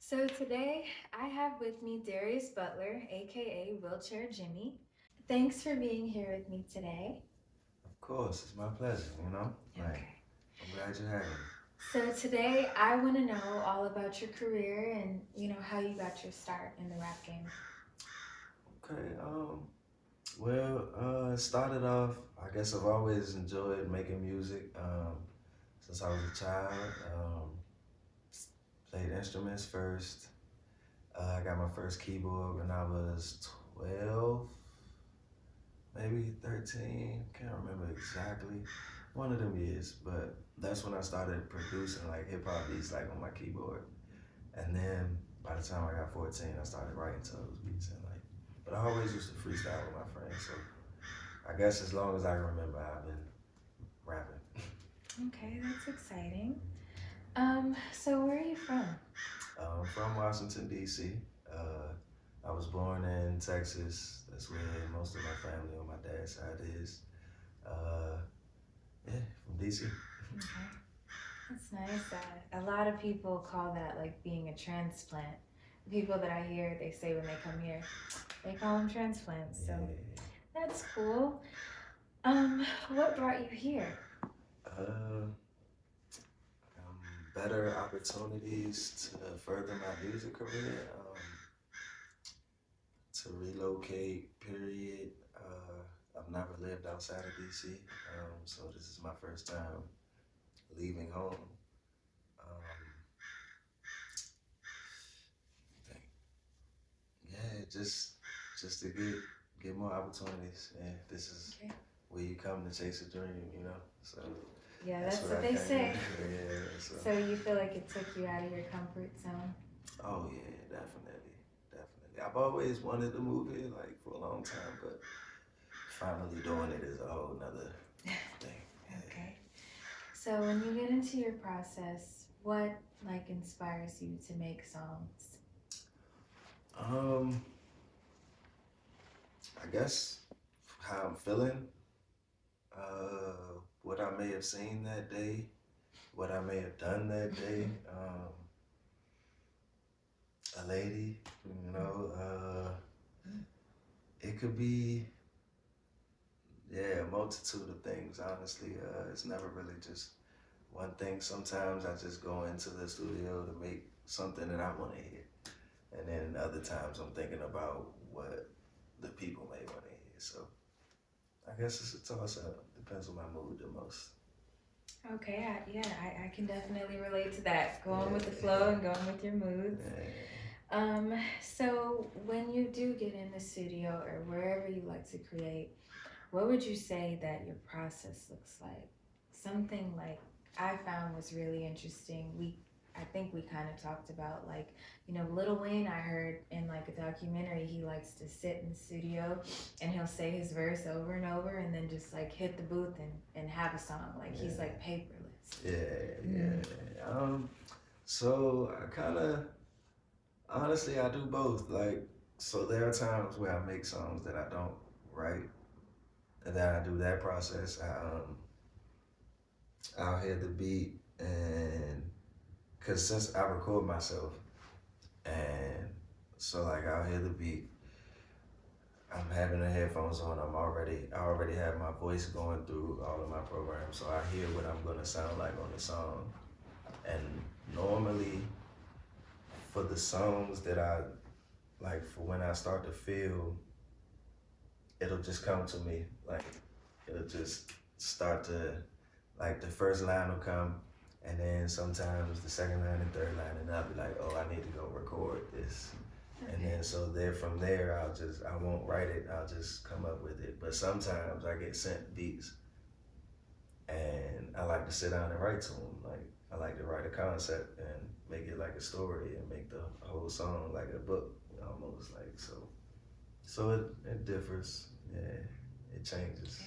So today I have with me Darius Butler, aka Willchair Jimi. Thanks for being here with me today. Of course, it's my pleasure, Like, Okay. I'm glad you're having me. So today I want to know all about your career and how you got your start in the rap game. Okay, it started off, I guess I've always enjoyed making music since I was a child. Played instruments first. I got my first keyboard when I was 12, maybe 13, can't remember exactly. One of them years, but that's when I started producing like hip hop beats like on my keyboard. And then by the time I got 14, I started writing to those beats and like, but I always used to freestyle with my friends. So I guess as long as I can remember, I've been rapping. Okay, that's exciting. So where are you from? I'm from Washington, D.C. I was born in Texas. That's where most of my family on my dad's side is. Uh, yeah, from D.C. Okay, that's nice. A lot of people call that like being a transplant. The people that I hear, they say when they come here, they call them transplants. So Yeah. that's cool. What brought you here? Uh, Better opportunities to further my music career. To relocate, period. I've never lived outside of DC, so this is my first time leaving home. Um, think, yeah, just to get more opportunities. And this is Okay. where you come to chase a dream. So Yeah, that's that's what what I they came say. to do. Yeah. So So you feel like it took you out of your comfort zone? oh yeah, definitely, definitely. I've always wanted to move here like for a long time, but finally doing it is a whole nother thing. Yeah. Okay. So when you get into your process, what like inspires you to make songs? Um, I guess how I'm feeling, what I may have seen that day, what I may have done that day. A lady, it could be, yeah, a multitude of things. Honestly, it's never really just one thing. Sometimes I just go into the studio to make something that I want to hear, and then other times I'm thinking about what the people may want to hear. So I guess it's a toss up. Depends on my mood the most. Okay, I can definitely relate to that. Going with the Yeah. flow and going with your moods. Yeah. So when you do get in the studio or wherever you like to create, what would you say that your process looks like? Something like I found was really interesting. I think we kind of talked about like, Lil Wayne, I heard in like a documentary, he likes to sit in the studio and he'll say his verse over and over and then just like hit the booth and have a song. Like he's Yeah. like paperless. Yeah. Mm. Yeah. So I kind of honestly I do both. Like, so there are times where I make songs that I don't write, and then I do that process. I'll hear the beat, and cause since I record myself, and so like I'll hear the beat. I'm having the headphones on. I already have my voice going through all of my programs, so I hear what I'm gonna sound like on the song. And normally, for the songs that I like, for when I start to feel, it'll just come to me. Like, it'll just start to, like, the first line will come, and then sometimes the second line and third line, and I'll be like, oh, I need to go record this. And Okay. then so there from there, I won't write it. I'll just come up with it. But sometimes I get sent beats, and I like to sit down and write to them. Like, I like to write a concept and make it like a story and make the whole song like a book almost like so. So it differs. Yeah, it changes.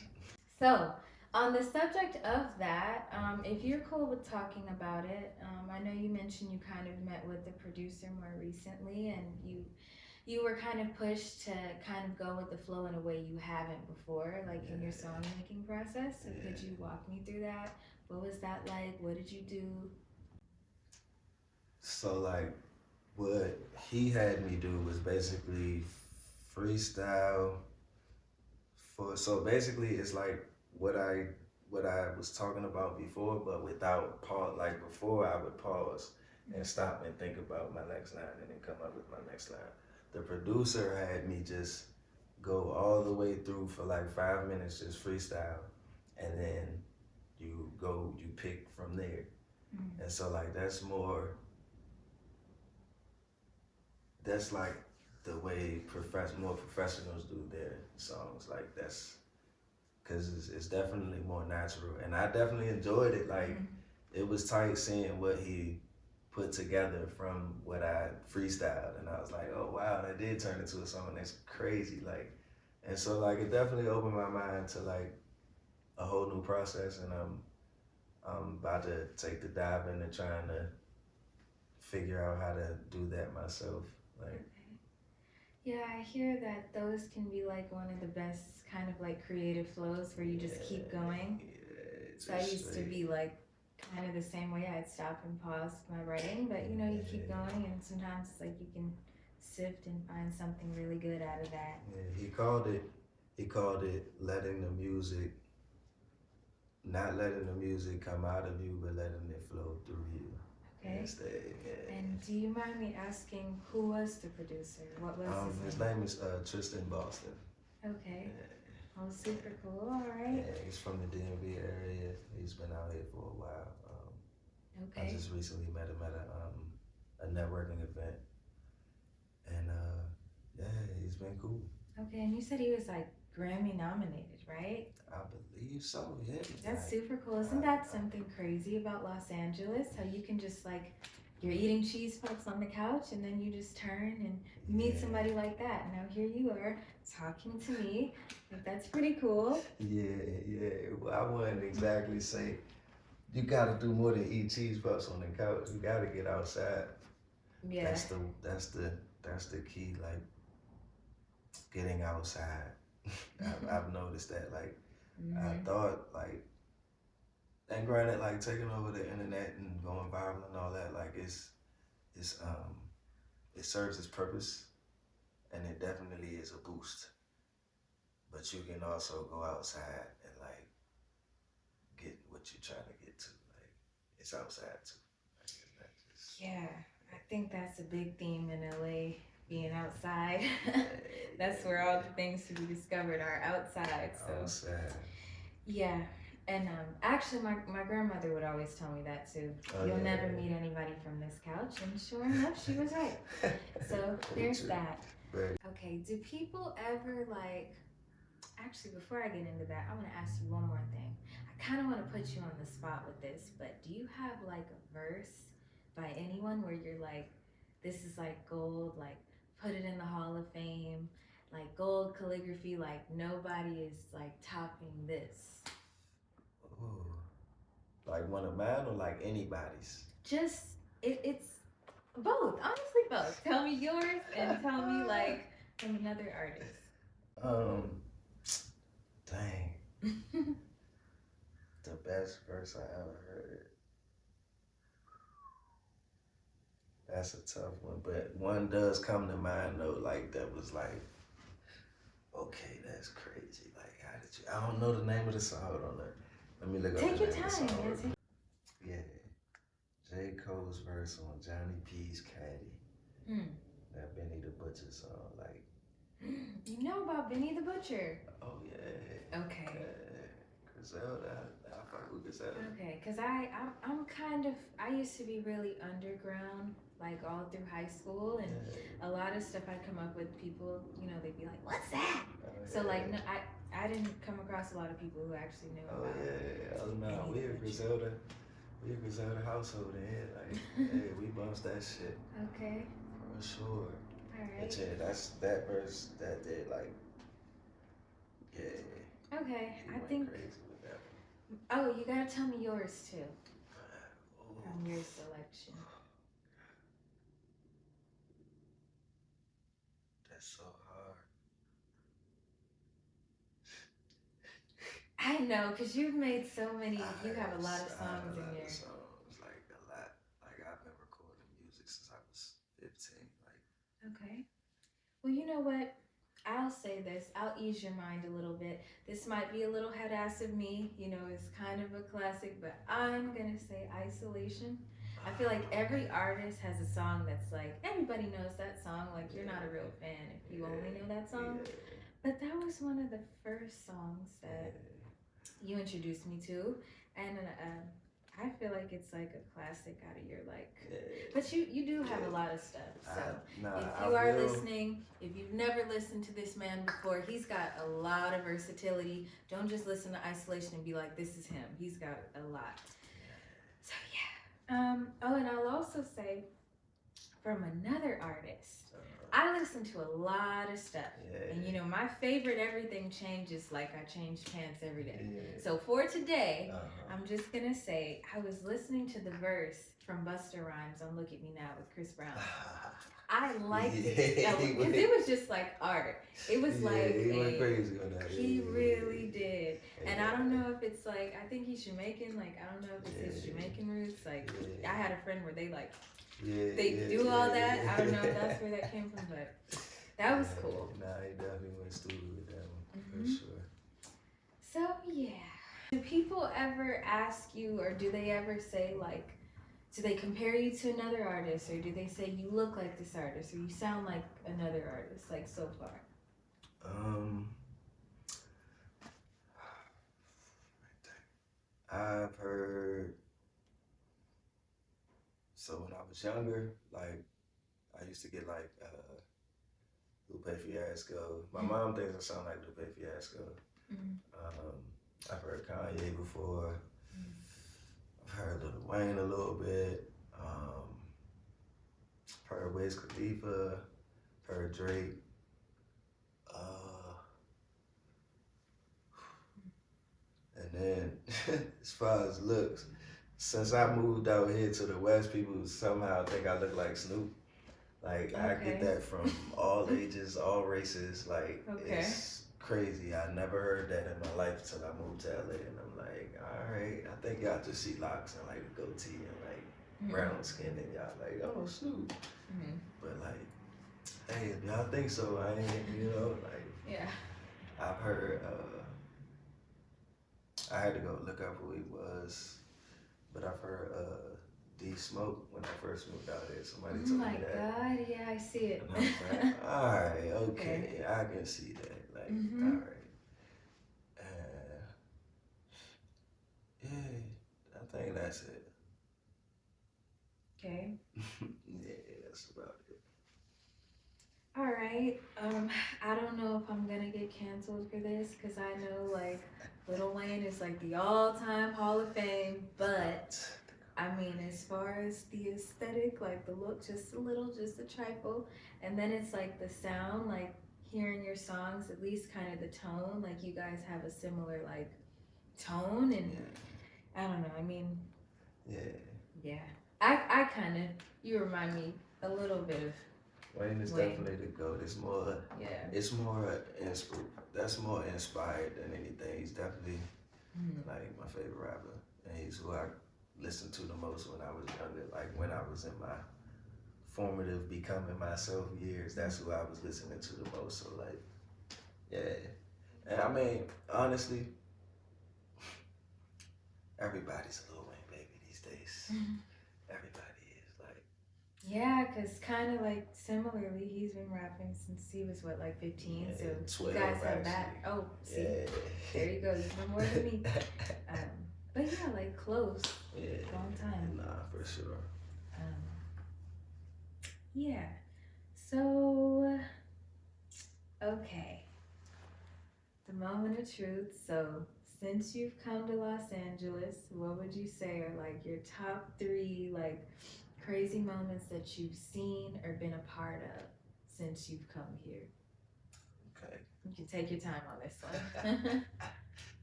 So, on the subject of that, if you're cool with talking about it, I know you mentioned you kind of met with the producer more recently, and you were kind of pushed to kind of go with the flow in a way you haven't before, like in your song Yeah, making process. So, could yeah. you walk me through that? What was that like? What did you do? So like what he had me do was basically freestyle for. So basically, it's like what I what I was talking about before, but without pause. Like before, I would pause and stop and think about my next line, and then come up with my next line. The producer had me just go all the way through for like 5 minutes, just freestyle, and then you pick from there. And so like that's like the way more professionals do their songs. Like that's because it's definitely more natural, and I definitely enjoyed it. Like it was tight seeing what he put together from what I freestyled, and I was like, oh wow, that did turn into a song. That's crazy. Like, and so like it definitely opened my mind to like a whole new process, and I'm about to take the dive into trying to figure out how to do that myself. Like, Okay. Yeah, I hear that those can be like one of the best kind of like creative flows where you just keep going. yeah, So I just used to straight. be like kind of the same way. I'd stop and pause my writing, but you know, you keep Yeah, going, and sometimes it's like you can sift and find something really good out of that. yeah. He called it letting the music, not letting the music come out of you, but letting it flow through you. Okay. Instead, And yeah. do you mind me asking who was the producer? What was his His name? name is Tristan Boston. Okay. Yeah, Oh, super cool. All right. yeah, he's from the DMV area. He's been out here for a while. I Okay. just recently met him at a networking event, and yeah, he's been cool. Okay. And you said he was like Grammy nominated, right? I believe so. Yeah, That's like super cool. Isn't that I, something crazy about Los Angeles? How you can just like, you're eating cheese puffs on the couch and then you just turn and meet yeah, somebody like that. And now here you are talking to me. Like, that's pretty cool. yeah. Well, I wouldn't exactly say you got to do more than eat cheese puffs on the couch. You got to get outside. Yeah. That's the that's the that's the key. Like getting outside. I've noticed that. Like I Mm-hmm. thought like, and granted, like taking over the internet and going viral and all that, like it's it serves its purpose, and it definitely is a boost. But you can also go outside and like get what you're trying to get to. Like it's outside too. Like it's not just Yeah. I think that's a big theme in LA, being outside. That's where all the yeah, things to be discovered are outside. So outside. yeah. And actually, my grandmother would always tell me that too. Oh You'll never yeah. meet anybody from this couch. And sure enough, she was right. So Very there's true. that. Very. Okay, do people ever like, actually, before I get into that, I want to ask you one more thing. I kind of want to put you on the spot with this, but do you have like a verse by anyone where you're like, this is like gold, like put it in the Hall of Fame, like gold calligraphy, like nobody is like topping this? Ooh. Like one of mine or like anybody's? Just, it's both, honestly, both. Tell me yours and tell me like from another artist. um, dang, the best verse I ever heard. That's a tough one, but one does come to mind though. Like that was like, okay, that's crazy. Like how did you? I don't know the name of the song. Hold on, let me look up Take the your name of the time. song Yeah, real quick. Yeah, J Cole's verse on Johnny P's Caddy. hmm. That Benny the Butcher song. Like, You know about Benny the Butcher. oh yeah, Okay. Griselda. I fuck with Griselda. Okay, because I'm kind of, I used to be really underground, like all through high school, and Yeah. a lot of stuff I come up with, people, you know, they'd be like, "What's that?" Oh So like, no, yeah. I didn't come across a lot of people who actually knew Oh about yeah. Oh no, Benny we the a Butcher. Griselda. We a Griselda household in here. Like, hey, we bust that shit Okay, for sure. all But right. yeah, that's that verse that did like, yeah, Okay, he I went think. crazy with that Oh, you gotta tell me yours too one. from your Ooh, selection. that's so hard. I know, because you've made so many. You have a lot of I had songs a in lot of your. songs, like a lot. Like I've been recording music since I was 15. Well, you know what? I'll say this. I'll ease your mind a little bit. This might be a little head ass of me. You know, it's kind of a classic, but I'm going to say Isolation. I feel like every artist has a song that's like, everybody knows that song. Like, you're not a real fan if you only know that song. Yeah, But that was one of the first songs that yeah, you introduced me to. And I feel like it's like a classic out of your like. yeah, But you do have a yeah. lot of stuff. So if I you are will. listening, if you've never listened to this man before, he's got a lot of versatility. Don't just listen to Isolation and be like, this is him. He's got a lot. So yeah. Oh, and I'll also say from another artist. I listen to a lot of stuff. Yeah, And you know, my favorite everything changes like I change pants every day. yeah. So for today, Uh-huh. I'm just gonna say I was listening to the verse from Buster Rhymes on Look at Me Now with Chris Brown. I liked it. Yeah, Because it was just like art. It was yeah, like he went crazy on that. he really did. And I don't Yeah. know if it's like I think he's Jamaican, like I don't know if it's his Yeah. Jamaican roots. Like Yeah. I had a friend where they like Yeah, they yeah, do all yeah, that. I don't know if yeah. that's where that came from, but that was cool. Nah, he definitely went stupid with that one for Hmm. sure. So yeah, do people ever ask you, or do they ever say like, do they compare you to another artist, or do they say you look like this artist, or you sound like another artist, like so far? Um, I've heard. So when I was younger, like I used to get like Lupe Fiasco. My mom thinks I sound like Lupe Fiasco. Mm-hmm. Um, I've heard Kanye before. I've heard Lil Wayne a little bit. Heard Wiz Khalifa. Heard Drake. Uh, and then as far as looks, since I moved out here to the West, people somehow think I look like Snoop. Like I get Okay. that from all ages, all races. Like Okay. it's crazy. I never heard that in my life until I moved to LA, and I'm like, all right. I think y'all just see locks and like a goatee and like brown skin, and y'all like, oh Snoop. Mm-hmm. But like, hey, if y'all think so, I ain't. Like Yeah. I've heard. I had to go look up who he was, but I've heard D Smoke when I first moved out here. Somebody Oh told my me that. God! Yeah, I see it. And I was like, all right, Okay. okay, I can see that. Like, all Mm-hmm. right. Uh, yeah, I think that's it. Okay. Yeah, that's about it. All right. I don't know if I'm gonna get canceled for this because I know like Lil Wayne is like the all-time Hall of Fame, but I mean, as far as the aesthetic, like the look, just a little, just a trifle, and then it's like the sound, like hearing your songs, at least kind of the tone, like you guys have a similar like tone, and Yeah, I don't know. I mean, yeah. yeah, I kind of you remind me a little bit of Wayne is Wayne. definitely the goat. Yeah. It's more that's more inspired than anything. He's definitely like my favorite rapper, and he's who I listened to the most when I was younger. Like when I was in my formative becoming myself years, that's who I was listening to the most. So like, yeah. And I mean, honestly, everybody's a Lil Wayne baby these days. Everybody is like. Yeah, because kind of like similarly, he's been rapping since he was what, like 15? Yeah, So you 12 guys have that. actually. Oh, see, Yeah. there you go. You know more than me. But yeah, like close. Yeah. Long time. Nah, for sure. Um, yeah. So, okay. The moment of truth. So, since you've come to Los Angeles, what would you say are like your top three, like, crazy moments that you've seen or been a part of since you've come here? Okay. You can take your time on this one.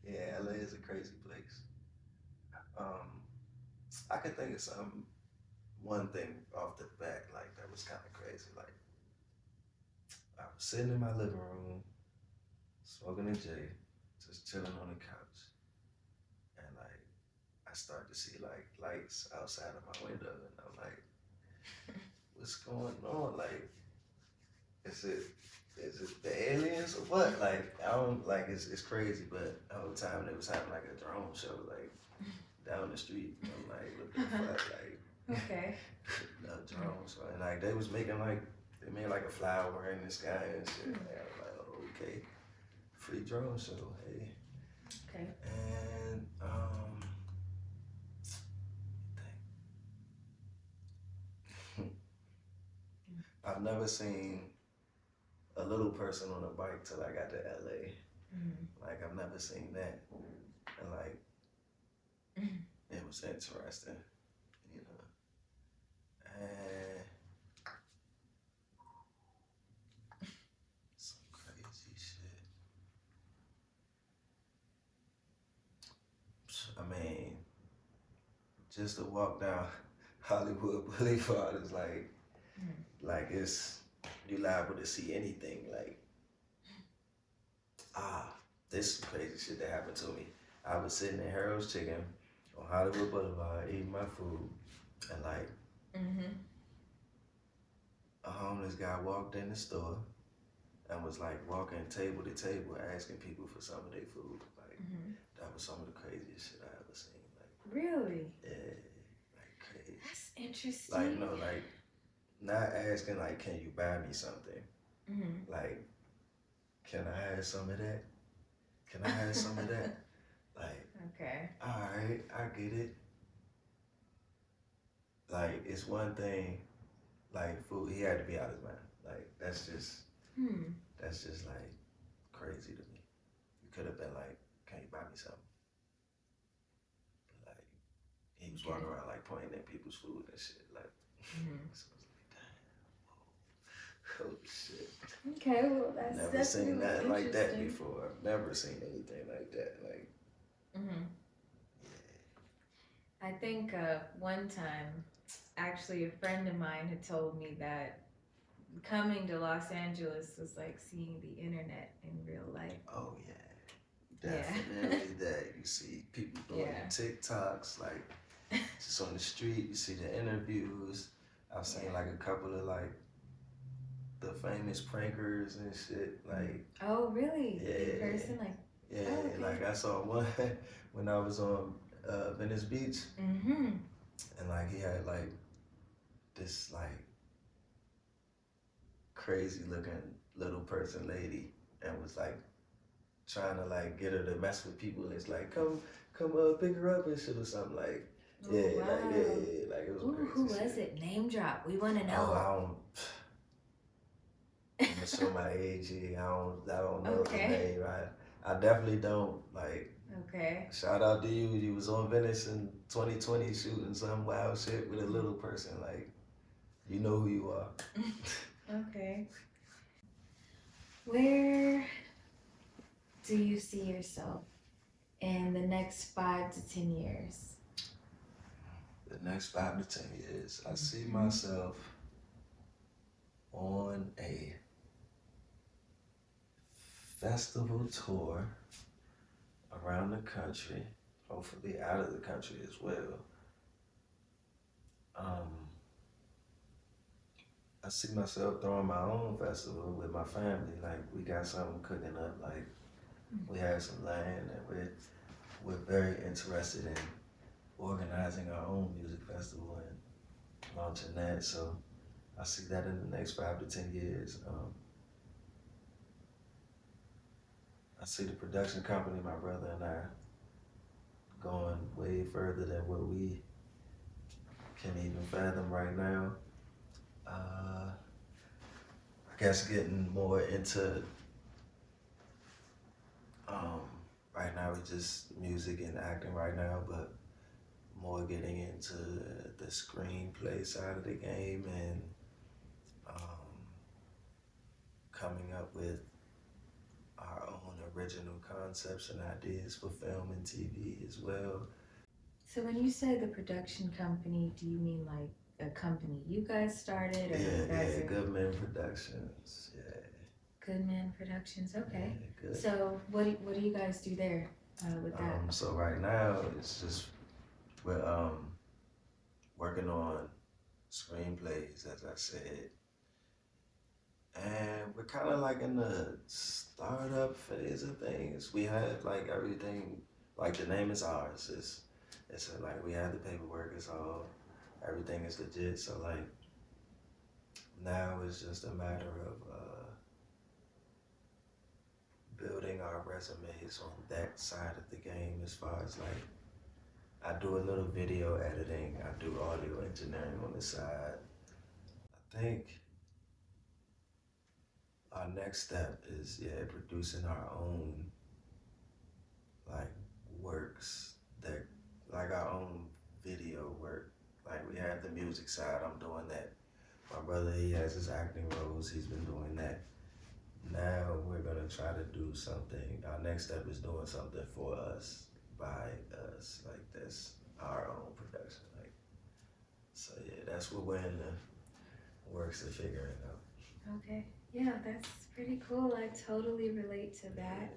Yeah, LA is a crazy place. Um, I could think of one thing off the bat, like that was kind of crazy. Like I was sitting in my living room, smoking a J, just chilling on the couch, and like I start to see like lights outside of my window, and I'm like, what's going on? Like Is it the aliens or what? Like I don't like it's crazy, but the whole time they was having like a drone show like down the street. I'm like, what the fuck? Like Okay. a drone show, and like they was making like they made like a flower in the sky and shit. And I was like, oh, okay, free drone show, hey. Okay. And I've never seen a little person on a bike till I got to LA. Like I've never seen that, and like it was interesting, you know. And some crazy shit. I mean, just to walk down Hollywood Boulevard is like it's you liable to see anything. Like this is some crazy shit that happened to me. I was sitting in Harold's Chicken on Hollywood Boulevard eating my food, and like a homeless guy walked in the store and was like walking table to table asking people for some of their food. Like that was some of the craziest shit I ever seen. Like Really? yeah, like crazy. That's interesting. Like no, like not asking like, can you buy me something? Like, can I have some of that? Can I have some of that? Like, Okay. all right, I get it. Like, it's one thing. Like, food, he had to be out of his mind. Like, that's just like crazy to me. You could have been like, can you buy me something? Like, he was walking around like pointing at people's food and shit. Like, so I was like, damn, oh shit. Okay, well that's Never seen definitely nothing like that interesting. before. I've never seen anything like that. Like, I think one time, actually, a friend of mine had told me that coming to Los Angeles was like seeing the internet in real life. oh yeah, definitely that. You see people doing TikToks, like just on the street. You see the interviews. I've seen like a couple of like the famous prankers and shit. Like, oh really? yeah, In person, like yeah, oh, okay. like I saw one when I was on Venice Beach, and like he had like this like crazy looking little person lady, and was like trying to like get her to mess with people. And it's like, come pick her up and shit or something. Like, oh, wow. like it was ooh, crazy. Who was it? Name drop. We want to know. Oh, I'm gonna show my age here. I don't know the name. I definitely don't. Like, okay. Shout out to you. You was on Venice in 2020 shooting some wild shit with a little person. Like, you know who you are. Okay. Where do you see yourself in the next 5 to 10 years? The next 5 to 10 years, I see myself on a festival tour around the country, hopefully out of the country as well. I see myself throwing my own festival with my family. Like we got something cooking up. Like we have some land, and we're very interested in organizing our own music festival and launching that. So I see that in the next 5 to 10 years. I see the production company, my brother and I, going way further than what we can even fathom right now. I guess getting more into, right now it's just music and acting right now, but more getting into the screenplay side of the game and coming up with our own original concepts and ideas for film and TV as well. So when you say the production company, do you mean like a company you guys started, or you guys are Goodman Productions. Yeah. Goodman Productions. Okay. Yeah, good. So what do you guys do there with that? So right now it's just we're working on screenplays, as I said, and kind of like in the startup phase of things. We had like everything, like the name is ours. Like we had the paperwork. It's all everything is legit. So like now it's just a matter of building our resumes on that side of the game. As far as like I do a little video editing, I do audio engineering on the side. I think our next step is producing our own like works that like our own video work. Like we have the music side, I'm doing that. My brother, he has his acting roles, he's been doing that. Now we're gonna try to do something. Our next step is doing something for us, by us, like that's our own production. Like so yeah, that's what we're in the works of figuring out. Okay. Yeah, that's pretty cool. I totally relate to that.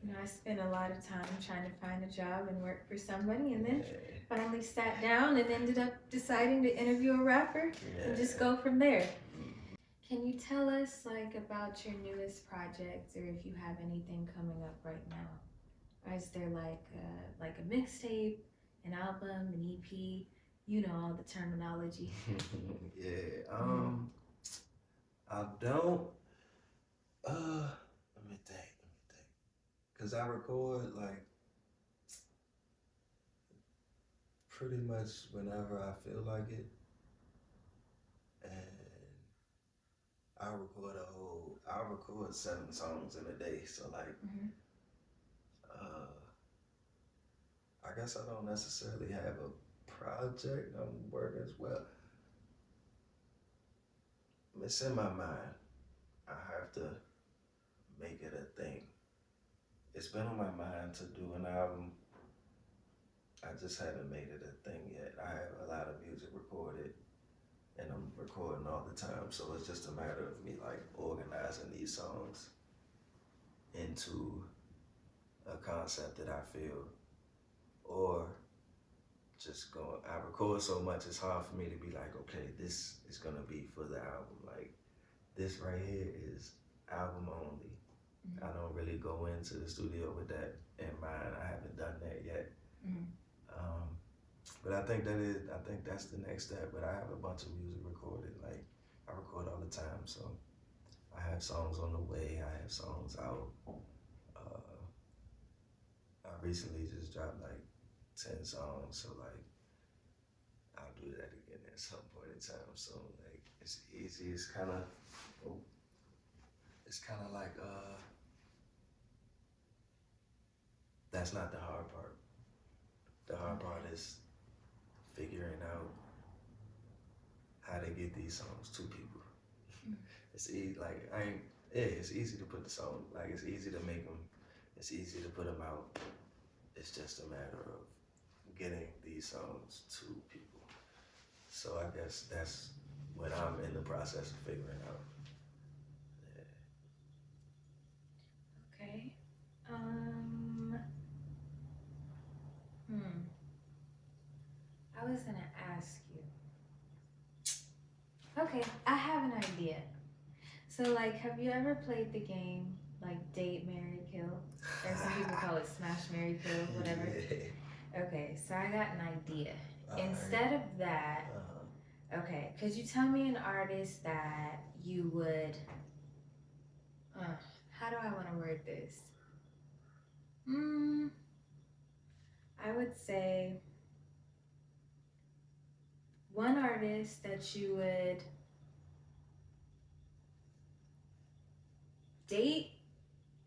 You know, I spent a lot of time trying to find a job and work for somebody, and then Yeah, finally sat down and ended up deciding to interview a rapper and just yeah. go from there. Can you tell us like about your newest projects, or if you have anything coming up right now? Or is there like a mixtape, an album, an EP? You know all the terminology. Yeah. Mm-hmm. I don't. Let me think. Let me think. Cause I record like pretty much whenever I feel like it, and I'll record 7 songs in a day. So like, Mm-hmm. uh, I guess I don't necessarily have a project I'm working as well. It's in my mind. I have to make it a thing. It's been on my mind to do an album. I just haven't made it a thing yet. I have a lot of music recorded and I'm recording all the time. So it's just a matter of me like organizing these songs into a concept that I feel, or just going. I record so much, it's hard for me to be like, okay, this is gonna be for the album. Like this right here is album only. I don't really go into the studio with that in mind. I haven't done that yet. Mm-hmm. Um, but I think that's the next step. But I have a bunch of music recorded. Like I record all the time, so I have songs on the way. I have songs out. Uh, I recently just dropped like 10 songs, so like I'll do that again at some point in time. So like it's easy. It's kind of like that's not the hard part. The hard part Okay. is figuring out how to get these songs to people. It's easy. Like I ain't. Yeah, it's easy to put the song. Like it's easy to make them. It's easy to put them out. It's just a matter of getting these songs to people. So I guess that's what I'm in the process of figuring out. Okay. Um. Hmm. I was gonna ask you. Okay, I have an idea. So, like, have you ever played the game like Date, Marry, Kill? Or some people call it Smash, Marry, Kill, whatever. Yeah. Okay, so I got an idea. All right. Instead of that, Uh, okay, could you tell me an artist that you would? Uh, how do I want to word this? Hmm. I would say one artist that you would date,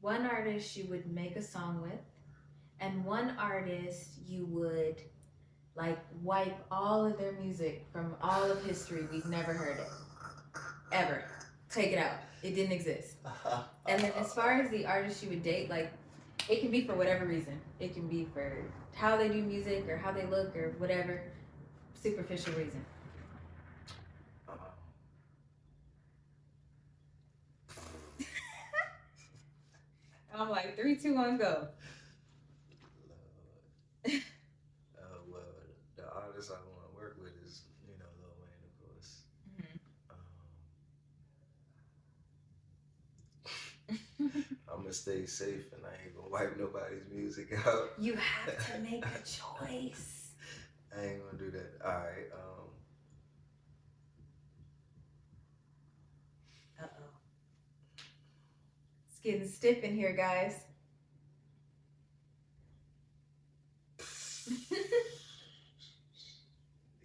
one artist you would make a song with, and one artist you would like wipe all of their music from all of history. We've never heard it ever. Take it out. It didn't exist. And then as far as the artist you would date, like it can be for whatever reason. It can be for how they do music or how they look or whatever superficial reason. I'm like 3, 2, 1, go. well, the artist I want to work with is, Lil Wayne, of course. Mhm. Um, I'ma stay safe and I ain't gonna wipe nobody's music out. You have to make a choice. I ain't gonna do that. All right. Uh oh. It's getting stiff in here, guys.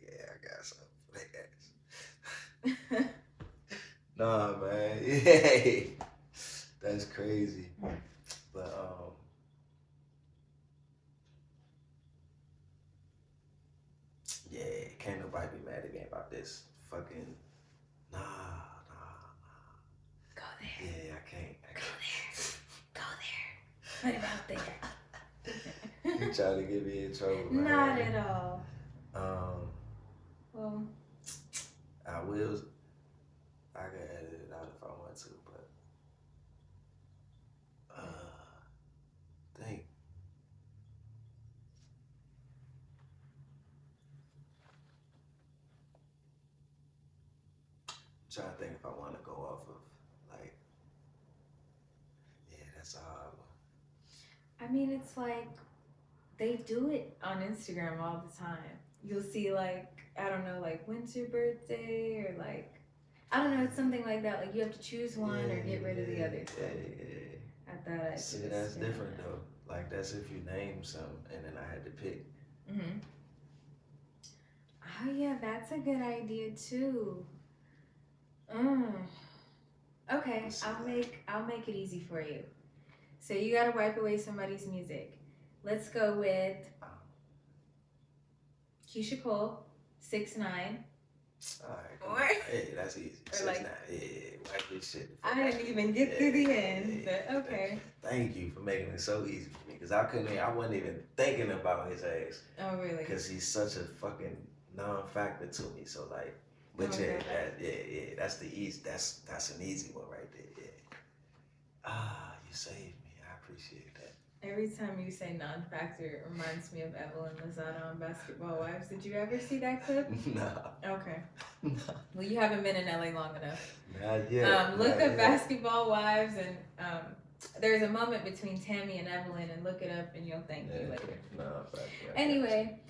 Yeah, I got something for that. Nah, man. Yeah, that's crazy. But yeah, can't nobody be mad at me about this. Fucking nah, nah. Go there. Yeah, I can't. Go there. What about there? You trying to get me in trouble, man? Not at all. Well, I will. I can edit it out if I want to, but think. I'm trying to think if I want to go off of like. Yeah, that's a hard one. I mean, it's like they do it on Instagram all the time. You'll see like, I don't know, like when's your birthday, or like, I don't know, it's something like that. Like you have to choose one or get rid of the other. So I thought I'd see, that's different though. Like that's if you name some and then I had to pick. Mm-hmm. Oh yeah, that's a good idea too. Okay, I'll make it easy for you. So you gotta wipe away somebody's music. Let's go with Keisha Cole, 6ix9ine. Alright, hey, that's easy. 6ix9ine, like, yeah, wipe this shit. I didn't even get through the end, but okay. Thank you for making it so easy for me, because I wasn't even thinking about his ass. Oh really? Because he's such a fucking non-factor to me. So like, but yeah, that's the easy. That's an easy one right there. Yeah. You saved me. I appreciate that. Every time you say non-factor, it reminds me of Evelyn Lozada on Basketball Wives. Did you ever see that clip? No. Okay. No. Well, you haven't been in LA long enough. Not yet. Look up Basketball Wives, and there's a moment between Tammy and Evelyn, and look it up, and you'll thank me later. No, anyway,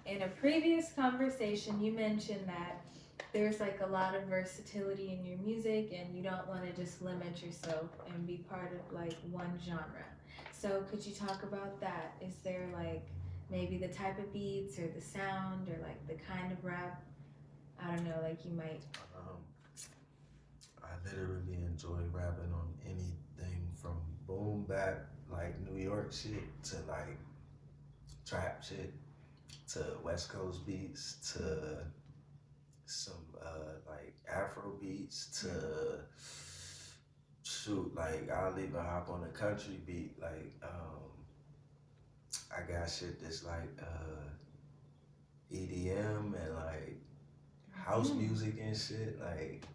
in a previous conversation, you mentioned that there's like a lot of versatility in your music, and you don't want to just limit yourself and be part of like one genre. So could you talk about that? Is there like maybe the type of beats or the sound or like the kind of rap? I don't know, like you might. I literally enjoy rapping on anything from boom bap, like New York shit, to like trap shit, to West Coast beats, to some like Afro beats, to shoot, like I'll even hop on a country beat. Like I got shit that's like EDM and like house music and shit. Like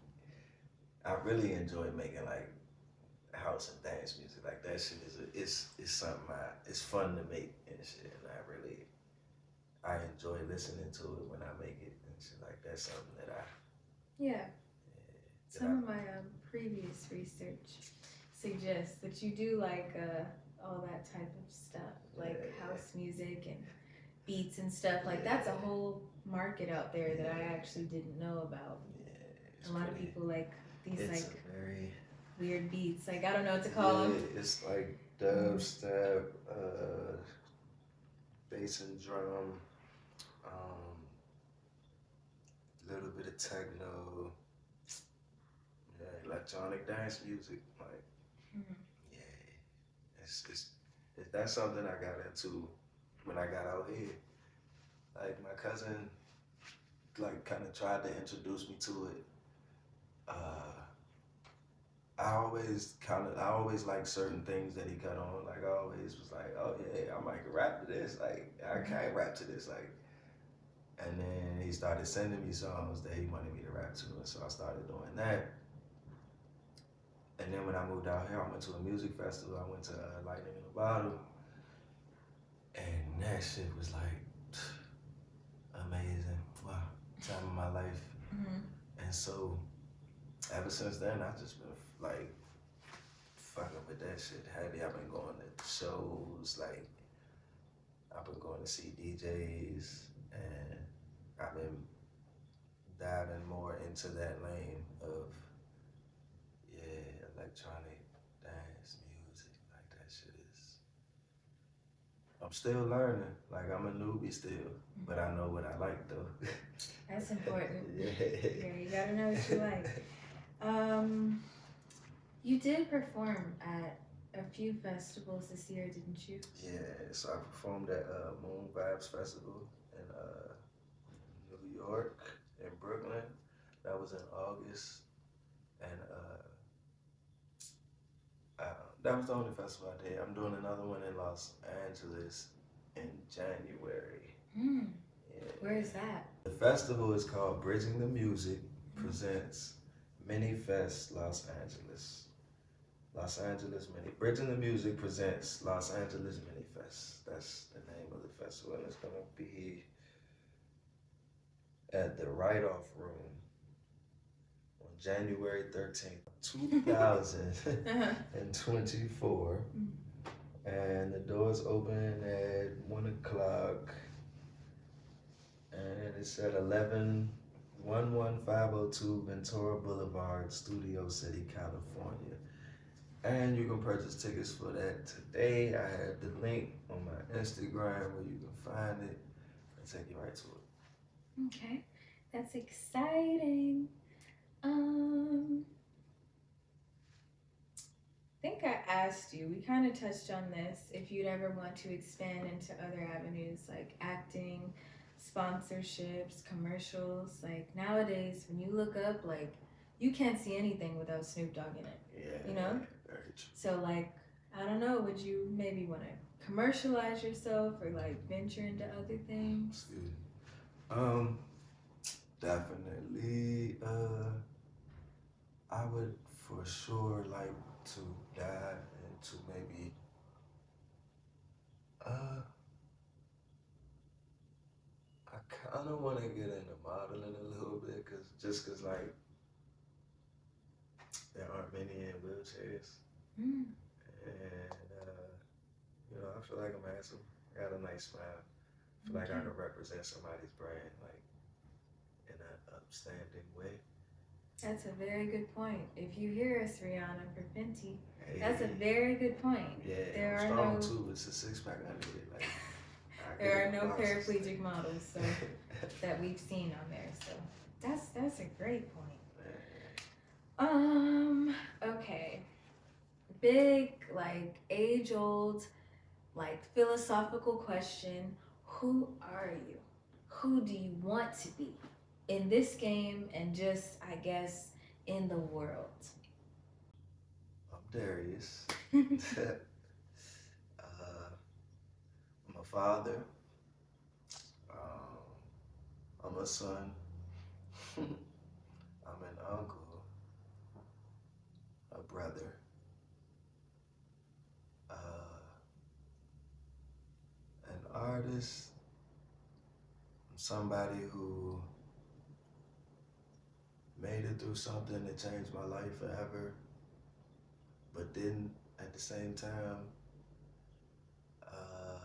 I really enjoy making like house and dance music. Like that shit is something it's fun to make and shit. And I enjoy listening to it when I make it and shit. Like that's something that yeah. Some of my previous research suggests that you do like all that type of stuff, like house music and beats and stuff. Like that's a whole market out there that I actually didn't know about. A lot of people like these like very weird beats. Like I don't know what to call them. It's like dubstep, bass and drum, little bit of techno, electronic dance music. Like it's that's something I got into when I got out here. Like my cousin, like kind of tried to introduce me to it. I always like certain things that he cut on. Like I always was like, oh yeah, I might rap to this. Like I can't rap to this. Like, and then he started sending me songs that he wanted me to rap to, and so I started doing that. And then when I moved out here, I went to a music festival. I went to Lightning in a Bottle, and that shit was like amazing. Wow, time of my life. And so ever since then, I've just been like fucking with that shit heavy. I've been going to shows, like I've been going to see DJs, and I've been diving more into that lane of, yeah, electronic dance music. Like that shit is. I'm still learning. Like I'm a newbie still, but I know what I like though. That's important. Yeah. Yeah, you gotta know what you like. Um, you did perform at a few festivals this year, didn't you? Yeah, so I performed at Moon Vibes Festival in New York, in Brooklyn. That was in August, and that was the only festival I did. I'm doing another one in Los Angeles in January. Hmm. Yeah. Where is that? The festival is called Bridging the Music Presents Mini Fest Los Angeles. Los Angeles Mini. Bridging the Music presents Los Angeles Mini Fest. That's the name of the festival, and it's gonna be at the Write-Off Room on January 13th, 2024. And the doors open at 1 o'clock, and it's at 11502 Ventura Boulevard, Studio City, California. And you can purchase tickets for that today. I have the link on my Instagram where you can find it and take you right to it. Okay, that's exciting. I think I asked you, we kind of touched on this, if you'd ever want to expand into other avenues like acting, sponsorships, commercials. Like nowadays, when you look up, like you can't see anything without Snoop Dogg in it. Yeah. You know? Very true. So, like, I don't know, would you maybe want to commercialize yourself or like venture into other things? Excuse me. Definitely. I would for sure like to dive into maybe I kind of want to get into modeling a little bit, cause like there aren't many in wheelchairs, Mm. and you know I feel like I'm handsome. I got a nice smile. I feel like I Okay. can represent somebody's brand like in an upstanding way. That's a very good point. If you hear us, Rihanna, for Fenty, Hey, that's a very good point. yeah, There I'm are strong no too. It's a six pack I need. Like I get there in are the no boxes. paraplegic models so that we've seen on there. So that's a great point. Okay. Big, like age old, like philosophical question. Who are you? Who do you want to be in this game and just I guess in the world? I'm Darius. I'm a father. I'm a son. I'm an uncle, a brother, uh, an artist. I'm somebody who made it through something that changed my life forever, but didn't at the same time. Uh,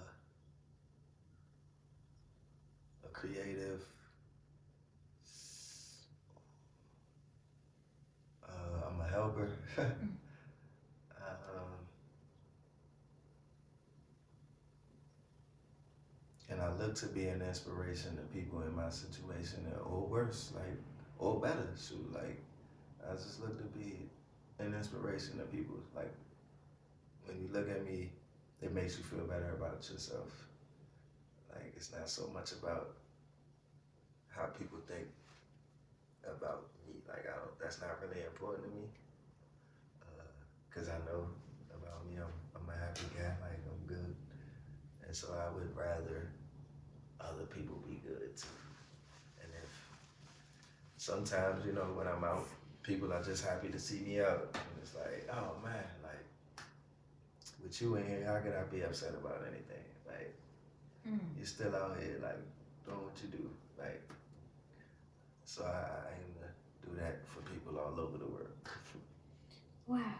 a creative. I'm a helper. um, and I look to be an inspiration to people in my situation, or worse, like, or better. Shoot, like, I just look to be an inspiration to people. Like, when you look at me, it makes you feel better about yourself. Like, it's not so much about how people think about me. Like, I don't. That's not really important to me. Cause I know about me, I'm a happy guy. Like, I'm good, and so I would rather other people be good too. And if sometimes, you know, when I'm out, people are just happy to see me out, and it's like, oh man, like with you in here, how could I be upset about anything? Like, you're still out here, like doing what you do, like. So I aim to do that for people all over the world. Wow.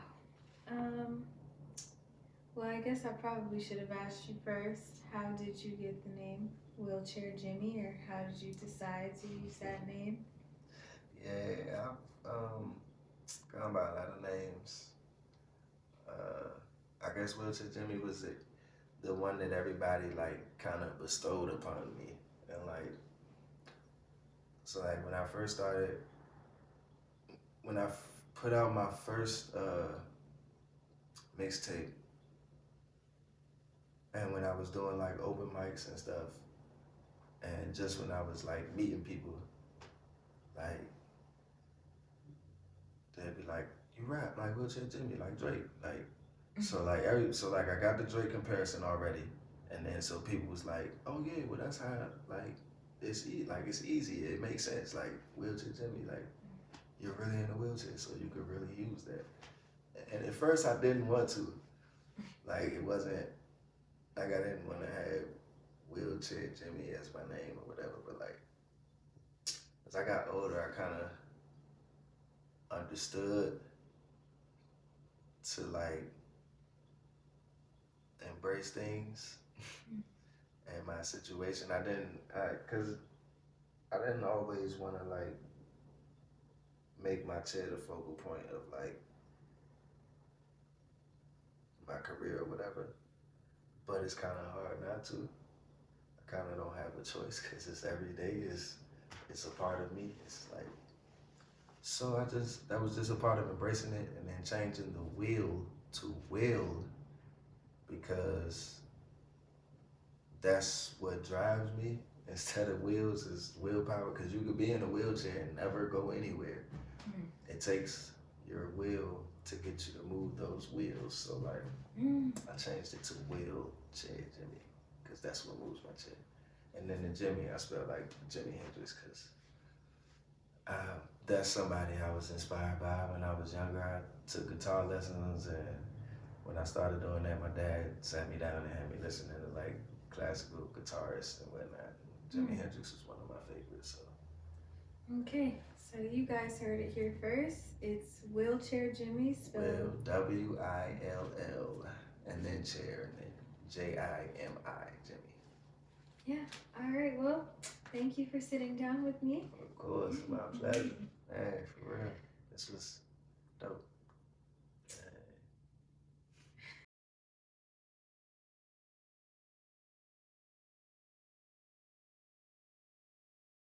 I guess I probably should have asked you first. How did you get the name Wheelchair Jimmy, or how did you decide to use that name? Yeah, I've gone by a lot of names. Uh, I guess Willchair Jimmy was the one that everybody like kind of bestowed upon me, and like so like when I first started, when put out my first mixtape, and when I was doing like open mics and stuff, and just when I was like meeting people, like they'd be like, "You rap like Willchair Jimmy, like Drake, like." So like I got the Drake comparison already, and then so people was like, "Oh yeah, well that's how like it's easy, it makes sense, like Wheelchair Jimmy, like you're really in a wheelchair, so you could really use that." And at first I didn't want to, like it wasn't like I didn't want to have Wheelchair Jimmy as my name or whatever, but like as I got older, I kind of understood to like embrace things and my situation. Cause I didn't always want to like make my chair the focal point of like my career or whatever. But it's kind of hard not to. I kind of don't have a choice because it's every day is it's a part of me. It's like so I just that was just a part of embracing it and then changing the will to will because that's what drives me instead of wheels is willpower because you could be in a wheelchair and never go anywhere. It takes your will to get you to move those wheels. So like I changed it to Willchair Jimi because that's what moves my chair. And then the Jimmy I spelled like Jimi Hendrix because that's somebody I was inspired by when I was younger. I took guitar lessons and when I started doing that, my dad sat me down and had me listening to like classical guitarists and whatnot. Jimi Hendrix was one of my favorites. So Okay, so you guys heard it here first. It's Wheelchair Jimmy Will spelled. Will, and then chair and then Jimi Jimmy. Yeah. All right. Well, thank you for sitting down with me. Of course, my pleasure. Man, for real. This was dope.